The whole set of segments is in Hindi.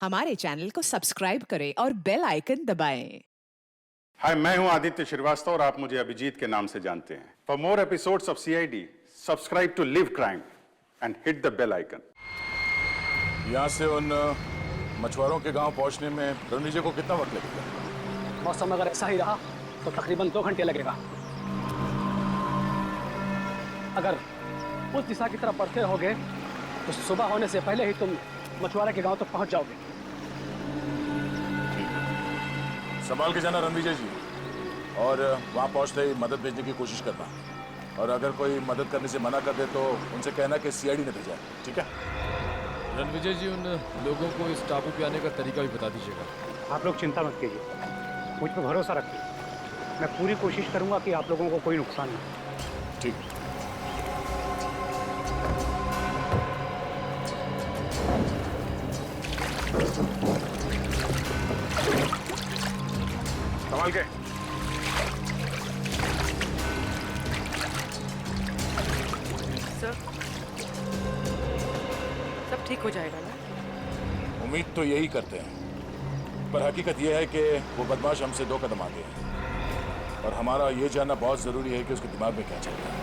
हमारे चैनल को सब्सक्राइब करें और बेल आइकन दबाएं। हाय, मैं हूं आदित्य श्रीवास्तव और आप मुझे अभिजीत के नाम से जानते हैं। For more episodes of CID, subscribe to Live Crime and hit the bell icon. यहाँ से उन मछुआरों के गांव पहुंचने में रणविजय को कितना वक्त लगेगा? मौसम अगर ऐसा ही रहा तो तकरीबन 2 घंटे लगेगा। अगर उस दिशा की तरफ बढ़ते रहोगे तो सुबह होने से पहले ही तुम मछुआरे के गांव तक पहुंच जाओगे। संभाल के जाना रणविजय जी, और वहां पहुंचते ही मदद भेजने की कोशिश करना, और अगर कोई मदद करने से मना कर दे तो उनसे कहना कि सीआईडी ने भेजा है, ठीक है? रणविजय जी, उन लोगों को इस टापू पे आने का तरीका भी बता दीजिएगा। आप लोग चिंता मत कीजिए, मुझ पर भरोसा रखिए। मैं पूरी कोशिश करूंगा कि आप लोगों को कोई नुकसान नहीं। ठीक। संभाल के। सर, सब ठीक हो जाएगा ना? उम्मीद तो यही करते हैं, पर हकीकत यह है कि वो बदमाश हमसे 2 कदम आगे है, और हमारा ये जानना बहुत जरूरी है कि उसके दिमाग में क्या चल रहा है।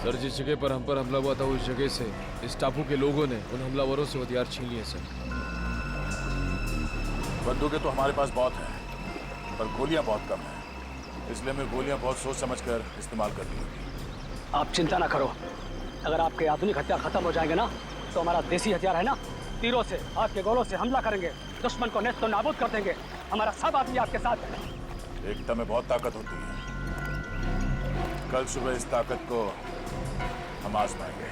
सर, जिस जगह पर हम पर हमला हुआ था उस जगह से इस टापू के लोगों ने उन हमलावरों से हथियार छीन लिए। सर, बंदूकें तो हमारे पास बहुत हैं, पर गोलियां बहुत कम हैं, इसलिए हमें गोलियां बहुत सोच समझकर इस्तेमाल करनी होगी। आप चिंता ना करो, अगर आपके आधुनिक हथियार खत्म हो जाएंगे ना तो हमारा देसी हथियार है ना, तीरों से, हाथ के गोलों से हमला करेंगे, दुश्मन को नेस्त नाबूद कर देंगे। हमारा सब आदमी आपके साथ है। एकता में बहुत ताकत होती है। कल सुबह इस ताकत को हम आजमाएंगे।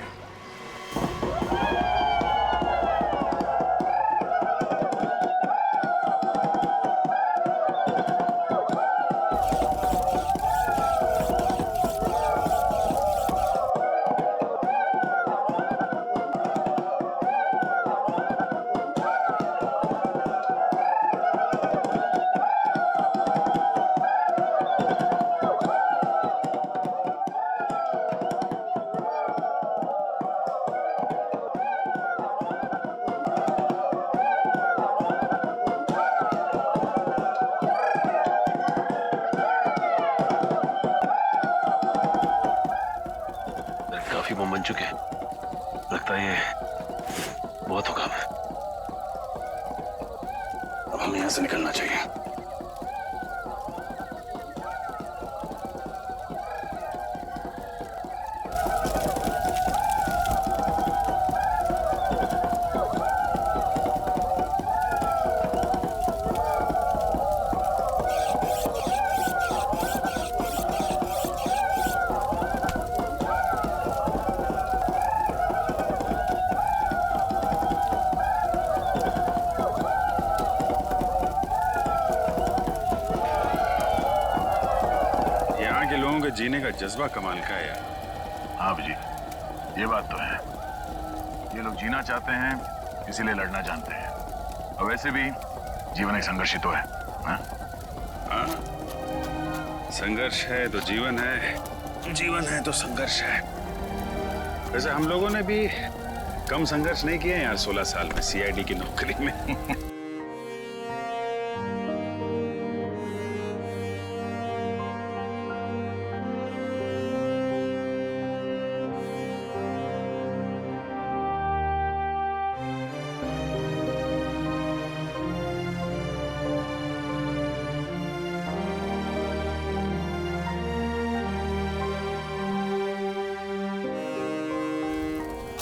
काफी बम बन चुके हैं, लगता है ये बहुत होगा। अब हमें यहां से निकलना चाहिए। लोगों के जीने का जज्बा कमाल का है यार। हाँ जी, ये बात तो है। ये लोग जीना चाहते हैं, इसीलिए लड़ना जानते हैं। और वैसे भी जीवन एक संघर्ष ही तो है। हाँ? संघर्ष है तो जीवन है, जीवन है तो संघर्ष है। वैसे हम लोगों ने भी कम संघर्ष नहीं किए यार 16 साल में सीआईडी की नौकरी में।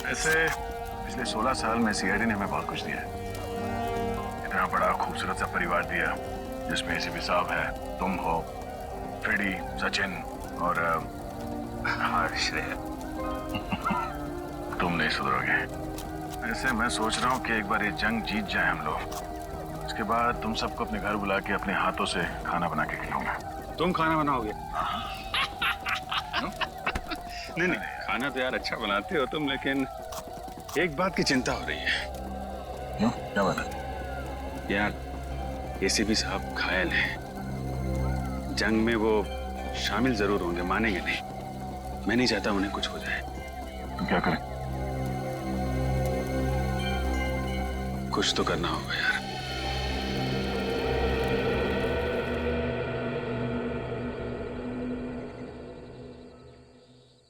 वैसे पिछले 16 साल में सीआईडी ने हमें बहुत कुछ दिया है। इतना बड़ा खूबसूरत सा परिवार दिया जिसमें एसीपी साहब है, तुम हो, फ्रेडी, सचिन और हर्ष है। तुम नहीं सुधरोगे। ऐसे मैं सोच रहा हूँ कि एक बार ये जंग जीत जाए हम लोग, उसके बाद तुम सबको अपने घर बुला के अपने हाथों से खाना बना के खिलाऊंगा। तुम खाना बनाओगे? नहीं नहीं, खाना तो यार अच्छा बनाते हो तुम, लेकिन एक बात की चिंता हो रही है। क्यों? क्या बात है? यार एसीपी साहब घायल हैं, जंग में वो शामिल जरूर होंगे, मानेंगे नहीं। मैं नहीं चाहता उन्हें कुछ हो जाए। तो क्या करें? कुछ तो करना होगा यार।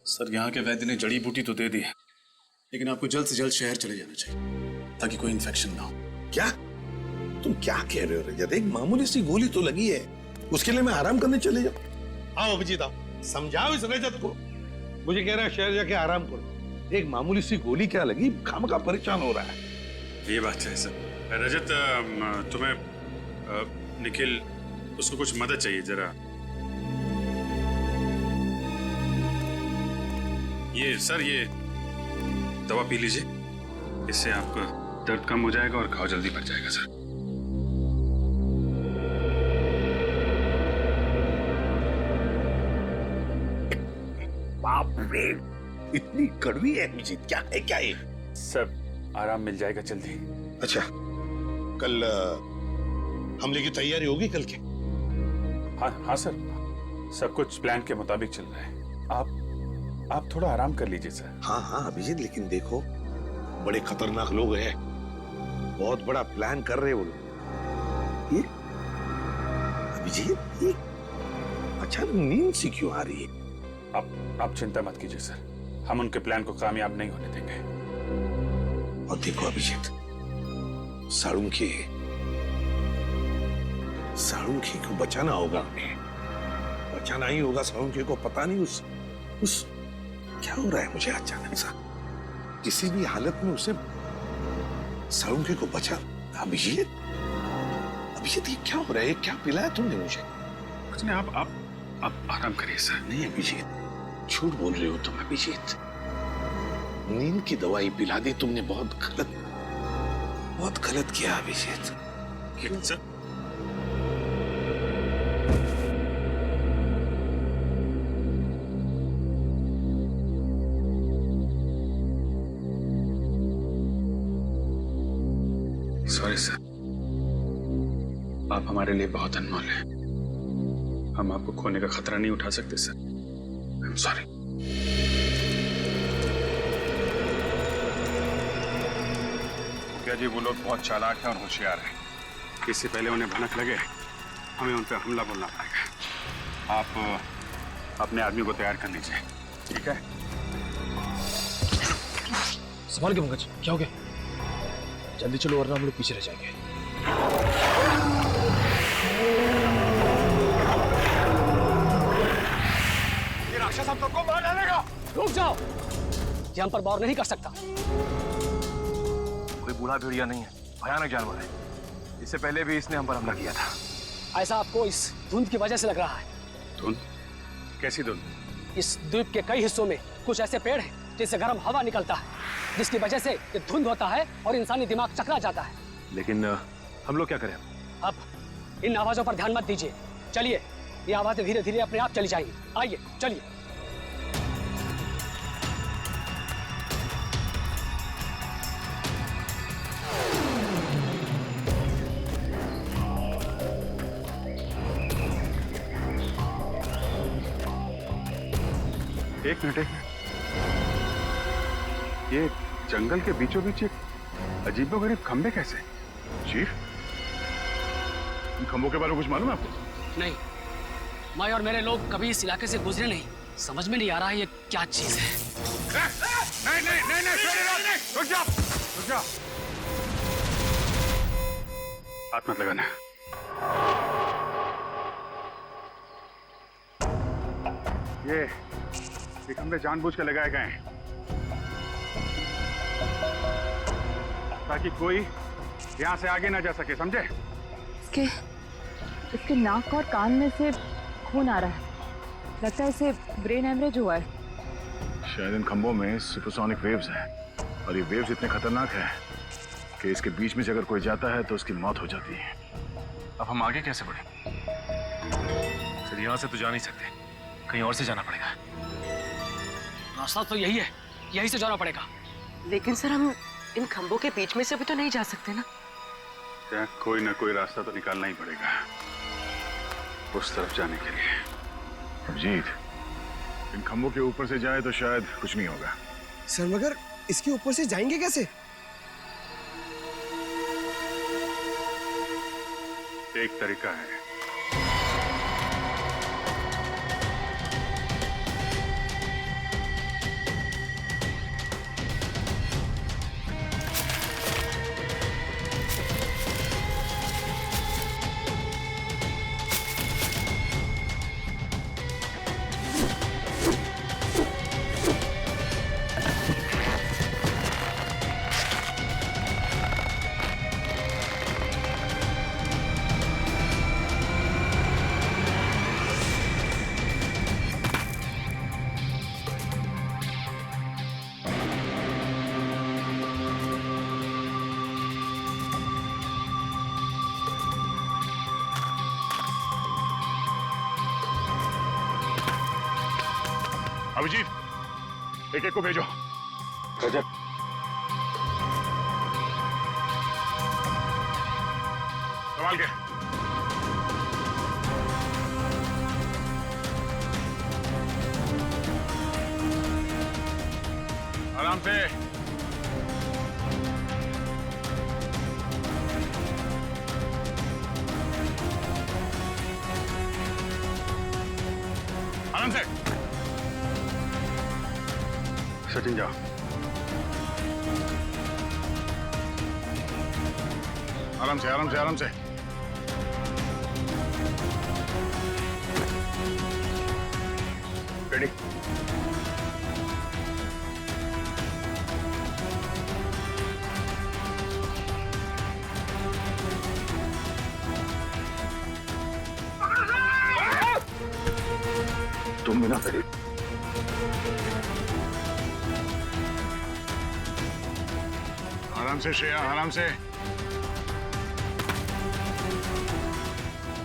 सर, यहाँ के वैद्य ने जड़ी बूटी तो दे दी है, लेकिन आपको जल्द से जल्द शहर चले जाना चाहिए ताकि कोई इन्फेक्शन ना हो। क्या तुम क्या कह रहे हो रजत? एक मामूली सी गोली तो लगी है, उसके लिए मैं आराम करने चले जाऊं? आओ अभिजीत, आओ, समझाओ इस रजत को। मुझे कह रहा है शहर जाके आराम करो। एक मामूली सी गोली क्या लगी, खामखा परेशान हो रहा है। ये बात है सर। रजत, तुम्हें निखिल, उसको कुछ मदद चाहिए जरा। ये सर, ये दवा पी लीजिए, इससे आपका दर्द कम हो जाएगा और घाव जल्दी भर जाएगा सर। बाप रे, इतनी कड़वी है अभिजीत, क्या है क्या ये? सर, आराम मिल जाएगा जल्दी। अच्छा, कल हमले की तैयारी होगी कल की? हाँ सर, सब कुछ प्लान के मुताबिक चल रहा है। आप थोड़ा आराम कर लीजिए सर। हाँ अभिजीत, लेकिन देखो बड़े खतरनाक लोग हैं, बहुत बड़ा प्लान कर रहे हैं वो लोग। ये अभिजीत, ये अचानक नींद सी क्यों आ रही है? आप चिंता मत कीजिए सर, हम उनके प्लान को कामयाब नहीं होने देंगे। और देखो अभिजीत, साळुंखे को बचाना होगा हमें, बचाना ही होगा साळुंखे को। पता नहीं उस क्या हो रहा है मुझे अचानक सा, किसी भी हालत में उसे साळुंखे को बचा। अभिजीत ये क्या हो रहा है? क्या पिलाया तुमने मुझे? कुछ नहीं, आप आराम करिए सर। नहीं अभिजीत, झूठ बोल रहे हो तुम अभिजीत। नींद की दवाई पिला दी तुमने, बहुत गलत किया अभिजीत। लेकिन सर, सॉरी सर, आप हमारे लिए बहुत अनमोल हैं। हम आपको खोने का खतरा नहीं उठा सकते सर। I am sorry. क्या जी, वो लोग बहुत चालाक हैं और होशियार हैं। इससे पहले उन्हें भनक लगे, हमें उन पर हमला बोलना पड़ेगा। आप अपने आदमी को तैयार कर लीजिए, ठीक है? संभाल के पंकज, क्या हो गया? जल्दी चलो वरना हम लोग पीछे रह जाएंगे। ये राक्षस हम सबको मार डालेगा। रुक जाओ, ये हम पर वार नहीं कर सकता। कोई बूढ़ा भेड़िया नहीं है, भयानक जानवर है। इससे पहले भी इसने हम पर हमला किया था। ऐसा आपको इस धुंध की वजह से लग रहा है। धुंध? कैसी धुंध? इस द्वीप के कई हिस्सों में कुछ ऐसे पेड़ हैं जिससे गर्म हवा निकलता है, जिसकी वजह से ये धुंध होता है और इंसानी दिमाग चकरा जाता है। लेकिन हम लोग क्या करें? अब इन आवाजों पर ध्यान मत दीजिए, चलिए, ये आवाजें धीरे धीरे अपने आप चली जाएंगी। आइए चलिए। एक मिनट। ये जंगल के बीचों बीच एक अजीबोगरीब खंबे कैसे? चीफ, इन खंभों के बारे में कुछ मालूम है आपको? नहीं, मैं और मेरे लोग कभी इस इलाके से गुजरे नहीं, समझ में नहीं आ रहा है ये क्या चीज है। नहीं, रुक जा। हाथ मत लगाना। ये खंबे जानबूझ के लगाए गए हैं ताकि कोई यहाँ से आगे ना जा सके, समझे? इसके नाक और कान में से खून आ रहा है, लगता है इसे ब्रेन हेमरेज हुआ है। शायद इन खंभों में सुपरसोनिक वेव्स हैं और ये वेव्स इतने खतरनाक हैं कि इसके बीच में से अगर कोई जाता है तो उसकी मौत हो जाती है। अब हम आगे कैसे बढ़ें? सर, यहाँ से तो जा नहीं सकते, कहीं और से जाना पड़ेगा। रास्ता तो यही है, यही से जाना पड़ेगा। लेकिन सर, हम इन खंभों के बीच में से भी तो नहीं जा सकते ना। क्या कोई ना कोई रास्ता तो निकालना ही पड़ेगा उस तरफ जाने के लिए। अभिजीत, इन खंभों के ऊपर से जाए तो शायद कुछ नहीं होगा। सर, मगर इसके ऊपर से जाएंगे कैसे? एक तरीका है। अभिजीत, एक को भेजो। रजत, संभाल के। आराम से। आराम से। सचिन जाओ। आराम से, आराम से, आराम से। रेडी। तुम भी ना करी। आराम से श्रेया, आराम से।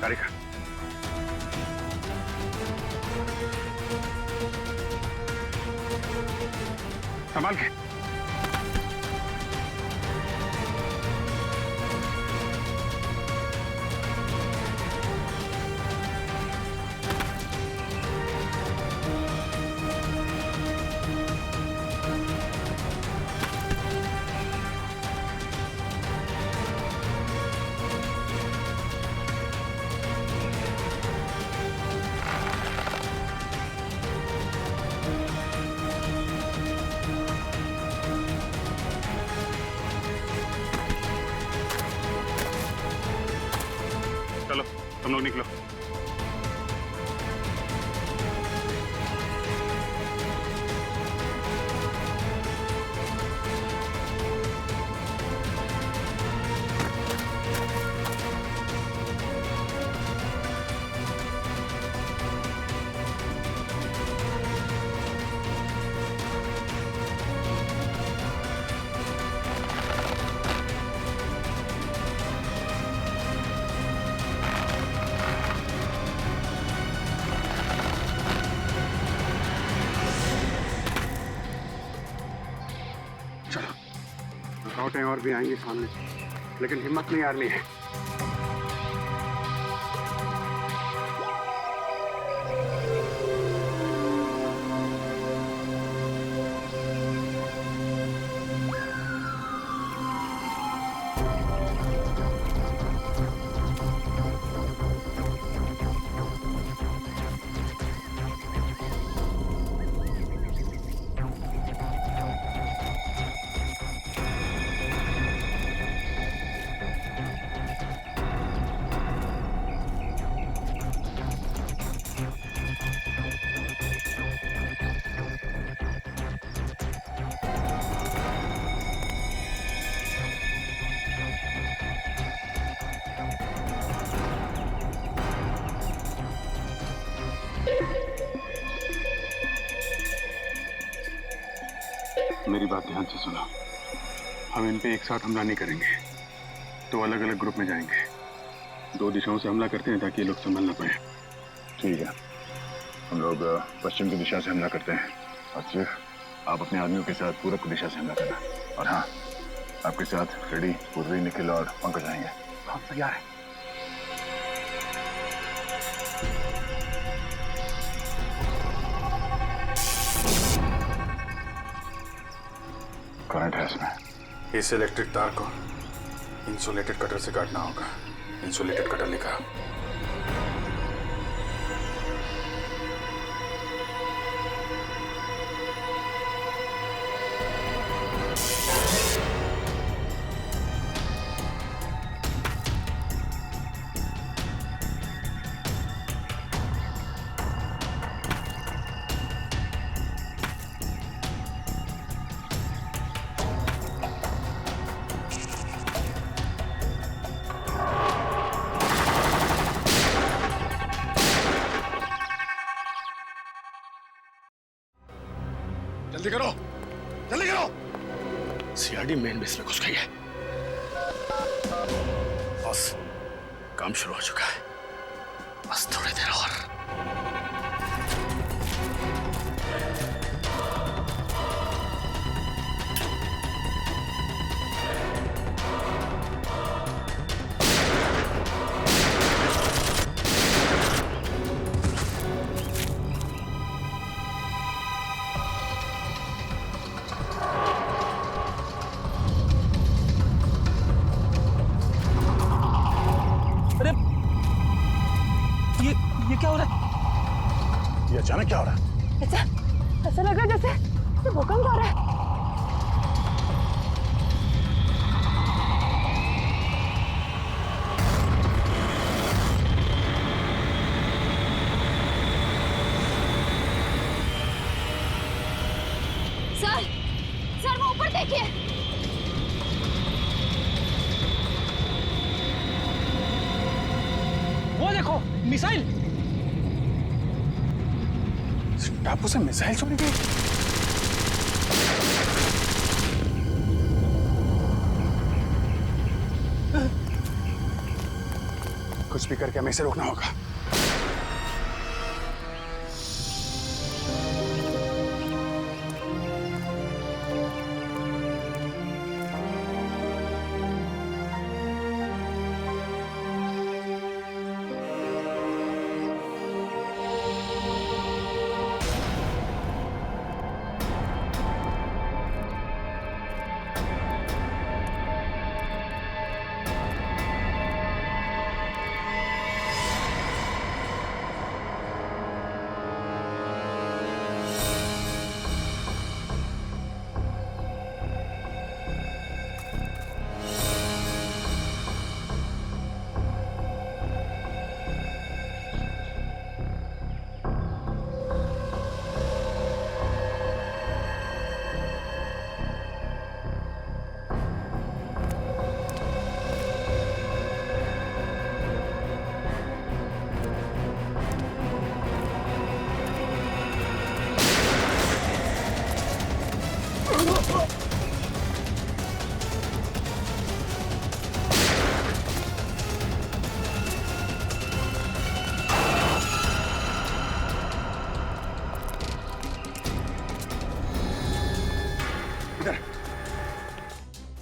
तारिका, संभाल के। चलो तुम लोग निकलो। रुकावटें और भी आएंगी सामने, लेकिन हिम्मत नहीं हारनी है। मेरी बात ध्यान से सुनो। हम इन पे एक साथ हमला नहीं करेंगे, तो अलग अलग ग्रुप में जाएंगे। 2 दिशाओं से हमला करते हैं ताकि ये लोग संभल ना पाए। ठीक है, हम लोग पश्चिम की दिशा से हमला करते हैं और सिर्फ आप अपने आदमियों के साथ पूरब की दिशा से हमला करना। और हाँ, आपके साथ फ्रेडी, पूर्वी, निखिल और पंकज आएंगे। हम तैयार हैं। करंट है इसमें। इस इलेक्ट्रिक तार को इंसुलेटेड कटर से काटना होगा। इंसुलेटेड कटर लिखा। जल्दी करो, जल्दी करो। सीआईडी मेन बेस में घुस गई है। बॉस, काम शुरू हो चुका है, बस थोड़ी देर और। ये क्या हो रहा है? ये अचानक क्या हो रहा है? ऐसा लग रहा है जैसे भूकंप आ रहा है। सर वो ऊपर देखिए। वो देखो, मिसाइल। टापू से मिसाइल छोड़ी गई। कुछ भी करके हमें इसे रोकना होगा।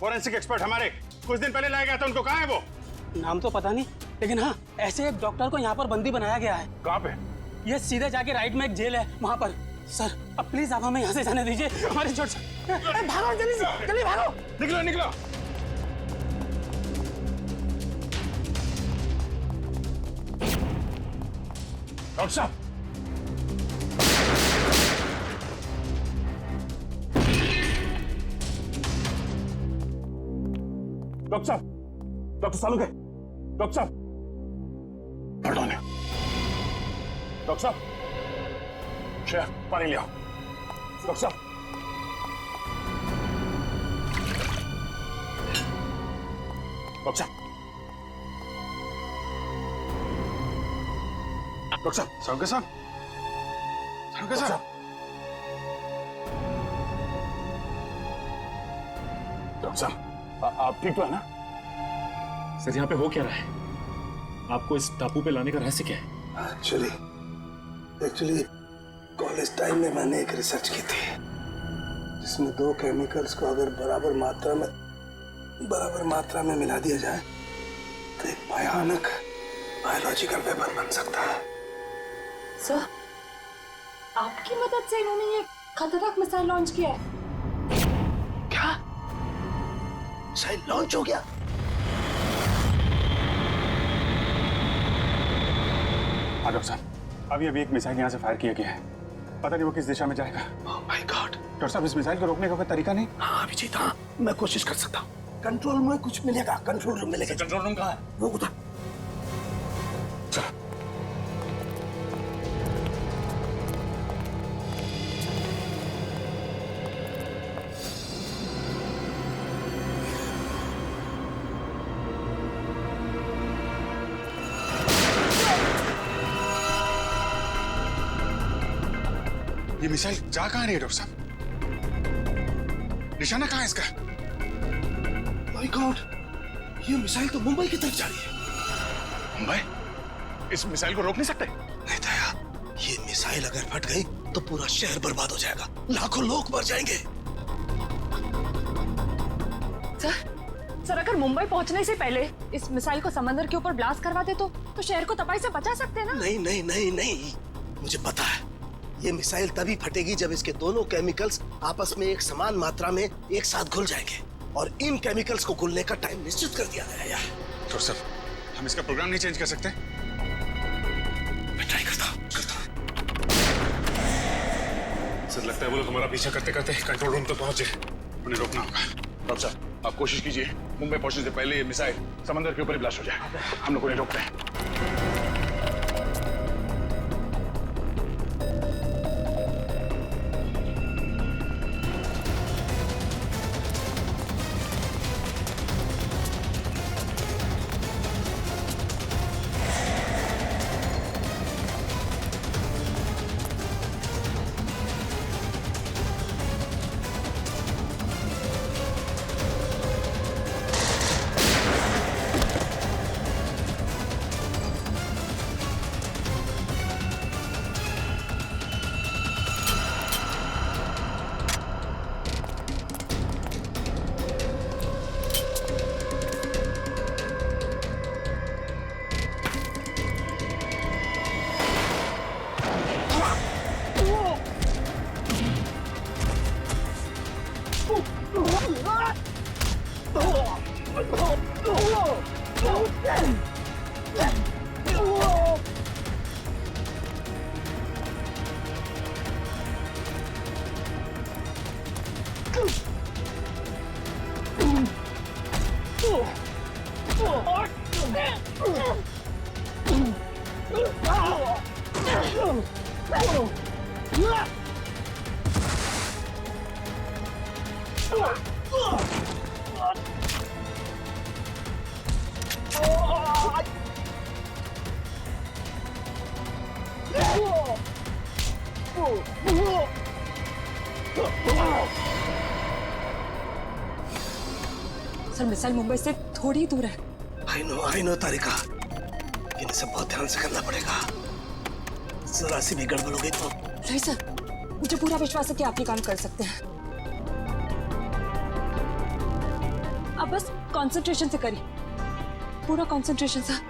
फॉरेंसिक एक्सपर्ट हमारे कुछ दिन पहले लाया गया था, उनको कहाँ है वो? नाम तो पता नहीं, लेकिन हाँ, ऐसे एक डॉक्टर को यहाँ पर बंदी बनाया गया है। कहाँ पे? ये सीधे जाके राइट में एक जेल है, वहाँ पर। सर, अब प्लीज आप हमें यहाँ से जाने दीजिए। हमारी चोट से भागो, जल्दी से, जल्दी भागो। निकलो निकलो। डॉक्टर साहब, डॉक्टर साहब, डॉक्टर सालू के, डॉक्टर साहब, पढ़ो ने। डॉक्टर साहब, श्रेया पानी ले आओ। डॉक्टर साहब, डॉक्टर साहब, डॉक्टर साहब, साहब साहब, साहब, डॉक्टर साहब, आप ठीक तो है ना? सर, यहाँ पे हो क्या रहा है? आपको इस टापू पे लाने का रहस्य क्या है? एक्चुअली कॉलेज टाइम में मैंने एक रिसर्च की थी जिसमें दो केमिकल्स को अगर बराबर मात्रा में मिला दिया जाए तो एक भयानक बायोलॉजिकल वेपन बन सकता है। सर, आपकी मदद से इन्होंने ये खतरनाक मिसाइल लॉन्च किया है। क्या मिसाइल लॉन्च हो गया? हाँ डॉक्टर साहब, अभी एक मिसाइल यहाँ से फायर किया गया है, पता नहीं वो किस दिशा में जाएगा। Oh my God. डॉक्टर साहब, इस मिसाइल को रोकने का कोई तरीका नहीं? हाँ अभिजीत, हाँ मैं कोशिश कर सकता हूँ। कंट्रोल में कुछ मिलेगा, कंट्रोल रूम मिलेगा। कंट्रोल रूम कहाँ है? वो उधर। चलो। ये मिसाइल जा कहाँ रही है डॉक्टर साहब? निशाना कहाँ है इसका? माय गॉड, ये मिसाइल तो मुंबई की तरफ जा रही है। मुंबई? इस मिसाइल को रोक नहीं सकते? नहीं दया, ये मिसाइल अगर फट गई तो पूरा शहर बर्बाद हो जाएगा, लाखों लोग मर जाएंगे। सर अगर मुंबई पहुंचने से पहले इस मिसाइल को समंदर के ऊपर ब्लास्ट करवा दे तो शहर को तबाही से बचा सकते हैं ना? नहीं नहीं नहीं नहीं, मुझे पता है ये मिसाइल तभी फटेगी जब इसके दोनों केमिकल्स आपस में एक समान मात्रा में एक साथ घुल जाएंगे, और इन केमिकल्स को घुलने का टाइम निश्चित कर दिया गया है। डॉक्टर साहब, हम इसका प्रोग्राम नहीं चेंज कर सकते? मैं ट्राई करता हूँ। सर लगता है वो लोग हमारा पीछा करते करते कंट्रोल रूम तक पहुंचे, उन्हें रोकना होगा। डॉक्टर साहब, आप कोशिश कीजिए मुंबई पहुंचने से पहले ये मिसाइल समंदर के ऊपर ही ब्लास्ट हो जाए। हम लोग उन्हें रोकते हैं। सर मिसाइल मुंबई से थोड़ी दूर है। आई नो तारिका, लेकिन इसे बहुत ध्यान से करना पड़ेगा। जरा सी भी गड़बड़ हो गई तो। नहीं सर, मुझे पूरा विश्वास है कि आप ये काम कर सकते हैं। आप बस कंसंट्रेशन से करिए, पूरा कंसंट्रेशन से।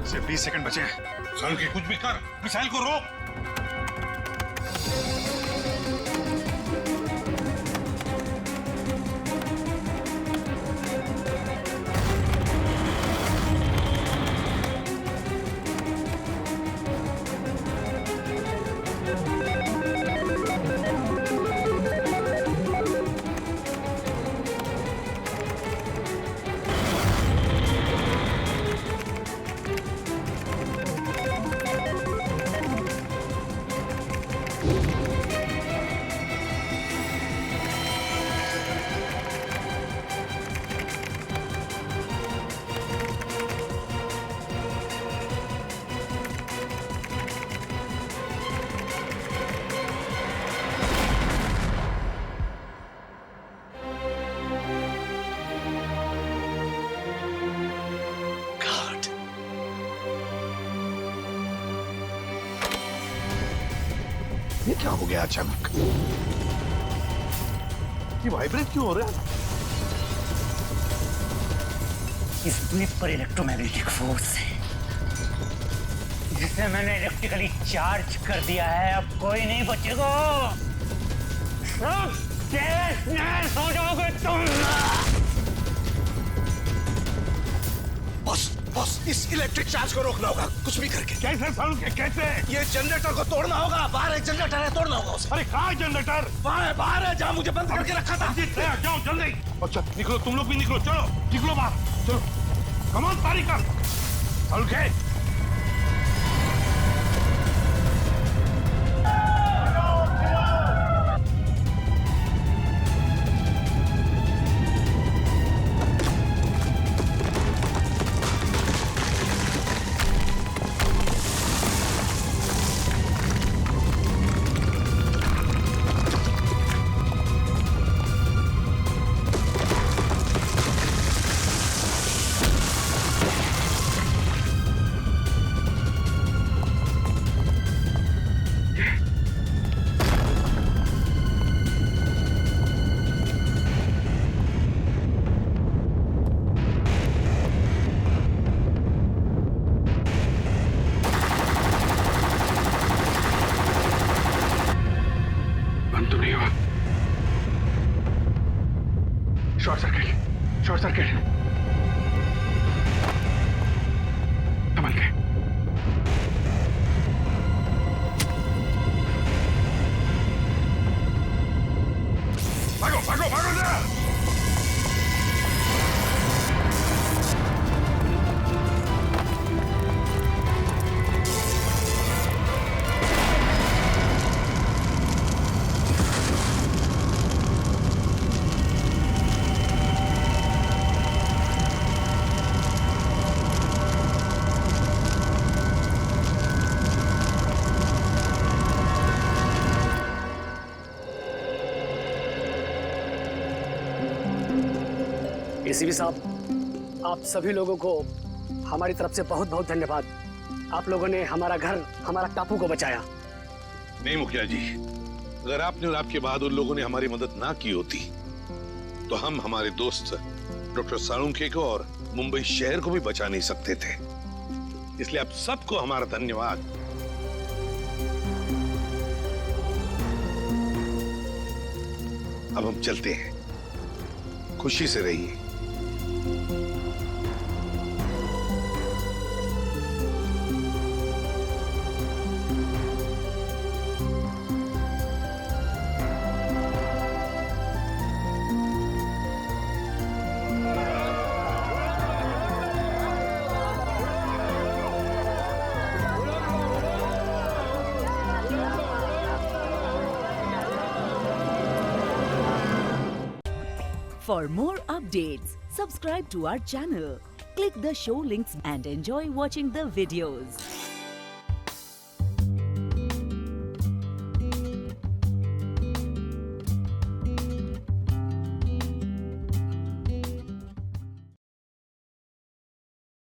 सिर्फ 20 सेकंड बचे हैं। सालुंकी, कुछ भी कर, मिसाइल को रोक। ये क्या हो गया अचानक? ये वाइब्रेट क्यों हो रहा है? इस द्वीप पर इलेक्ट्रोमैग्नेटिक फोर्स है जिसे मैंने इलेक्ट्रिकली चार्ज कर दिया है। अब कोई नहीं बचेगा, सब तहस-नहस हो जाओगे तुम। बॉस, इस इलेक्ट्रिक चार्ज को रोकना होगा कुछ भी करके। कैसे साउंड के कैसे? ये जनरेटर को तोड़ना होगा। बाहर एक जनरेटर है, तोड़ना होगा उसे। अरे कहाँ है जनरेटर? वहाँ है, बाहर है, जहाँ मुझे बंद करके रखा था। जाओ जल्दी। अच्छा निकलो, तुम लोग भी निकलो, चलो निकलो बाहर, चलो कमान तारी कर। साउंड के शॉर्ट सर्किट संभल के। भागो भागो भागो ना। एसीपी साहब, आप सभी लोगों को हमारी तरफ से बहुत बहुत धन्यवाद। आप लोगों ने हमारा घर, हमारा टापू को बचाया। नहीं मुखिया जी, अगर आपने और आपके बहादुर लोगों ने हमारी मदद ना की होती तो हम हमारे दोस्त डॉक्टर साळुंखे को और मुंबई शहर को भी बचा नहीं सकते थे। इसलिए आप सबको हमारा धन्यवाद। अब हम चलते हैं, खुशी से रहिए। For more updates, subscribe to our channel, click the show links and enjoy watching the videos.